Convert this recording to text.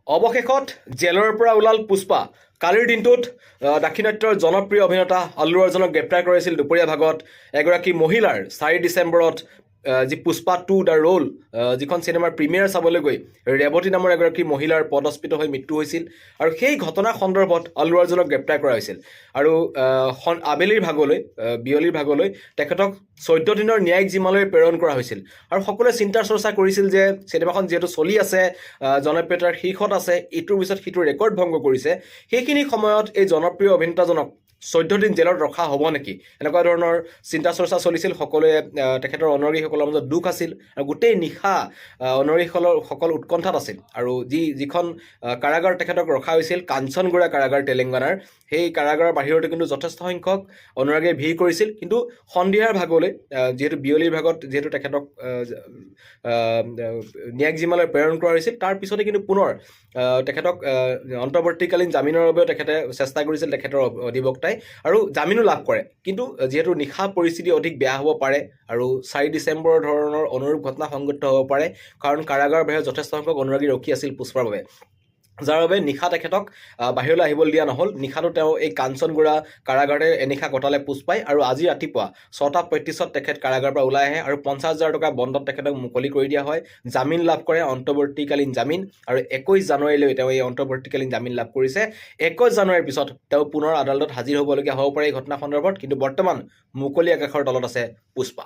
অৱশেষত জেলৰ পৰা ওলাল পুষ্পা। কালিৰ দিনটোত দাক্ষিণাত্যৰ জনপ্ৰিয় অভিনেতা আল্লু অৰ্জুনক গ্ৰেপ্তাৰ কৰিছিল দুপৰীয়া ভাগত এগৰাকী মহিলাৰ 4 ডিচেম্বৰত যি পুষ্পা 2 দ্য ৰোল যিখন চিনেমাৰ প্ৰিমিয়াৰ চাবলৈ গৈ ৰেৱতী নামৰ এগৰাকী মহিলাৰ পদস্ফীত হৈ মৃত্যু হৈছিল আৰু সেই ঘটনাৰ সন্দৰ্ভত আল্লু অৰ্জুনক গ্ৰেপ্তাৰ কৰা হৈছিল আৰু আবেলিৰ ভাগলৈ বিয়লিৰ ভাগলৈ তেখেতক 14 দিনৰ ন্যায়িক জিম্মালৈ প্ৰেৰণ কৰা হৈছিল আৰু সকলোৱে চিন্তা চৰ্চা কৰিছিল যে চিনেমাখন যিহেতু চলি আছে, জনপ্ৰিয়তাৰ শীৰ্ষত আছে, ইটোৰ পিছত সিটোৰ ৰেকৰ্ড ভংগ কৰিছে, সেইখিনি সময়ত এই জনপ্ৰিয় অভিনেতাজনক 14 দিন জেলত ৰখা হ'ব নেকি, এনেকুৱা ধৰণৰ চিন্তা চৰ্চা চলিছিল। সকলোৱে তেখেতৰ অনুৰাগীসকলৰ মাজত দুখ আছিল আৰু গোটেই নিশা অনুৰাগীসকল উৎকণ্ঠাত আছিল আৰু যিখন কাৰাগাৰ তেখেতক ৰখা হৈছিল, কাঞ্চনগুড়া কাৰাগাৰ তেলেংগানাৰ, সেই কাৰাগাৰৰ বাহিৰতে কিন্তু যথেষ্ট সংখ্যক অনুৰাগীয়ে ভিৰ কৰিছিল। কিন্তু সন্ধিয়াৰ ভাগলৈ যিহেতু বিয়লিৰ ভাগত যিহেতু তেখেতক ন্যায়িক জিম্মালৈ প্ৰেৰণ কৰা হৈছিল, তাৰ পিছতে কিন্তু পুনৰ তেখেতক অন্তৰ্বৰ্তীকালীন জামিনৰ বাবেও তেখেতে চেষ্টা কৰিছিল তেখেতৰ অধিবক্তাই আৰু জামিনো লাভ কৰে। কিন্তু যিহেতু নিশা পৰিস্থিতি অধিক বেয়া হ'ব পাৰে আৰু 4 ডিচেম্বৰৰ ধৰণৰ অনুৰূপ ঘটনা সংঘটিত হ'ব পাৰে, কাৰণ কাৰাগাৰৰ বাহিৰত যথেষ্ট সংখ্যক অনুৰাগী ৰখি আছিল পুষ্পাৰ বাবে, যাৰ বাবে নিশা তেখেতক বাহিৰলৈ আহিবলৈ দিয়া নহ'ল। নিশাটো তেওঁ এই কাঞ্চনগুড়া কাৰাগাৰতে এনিশা কটালে পুষ্পাই আৰু আজি ৰাতিপুৱা 6:35 তেখেত কাৰাগাৰৰ পৰা ওলাই আহে আৰু 50,000 টকা বণ্ডত তেখেতক মুকলি কৰি দিয়া হয়, জামিন লাভ কৰে, অন্তৰ্বৰ্তীকালীন জামিন, আৰু 21 জানুৱাৰীলৈ তেওঁ এই অন্তৰ্বৰ্তীকালীন জামিন লাভ কৰিছে। 21 জানুৱাৰীৰ পিছত তেওঁ পুনৰ আদালতত হাজিৰ হ'বলগীয়া হ'ব পাৰে এই ঘটনা সন্দৰ্ভত, কিন্তু বৰ্তমান মুকলি আকাশৰ তলত আছে পুষ্পা।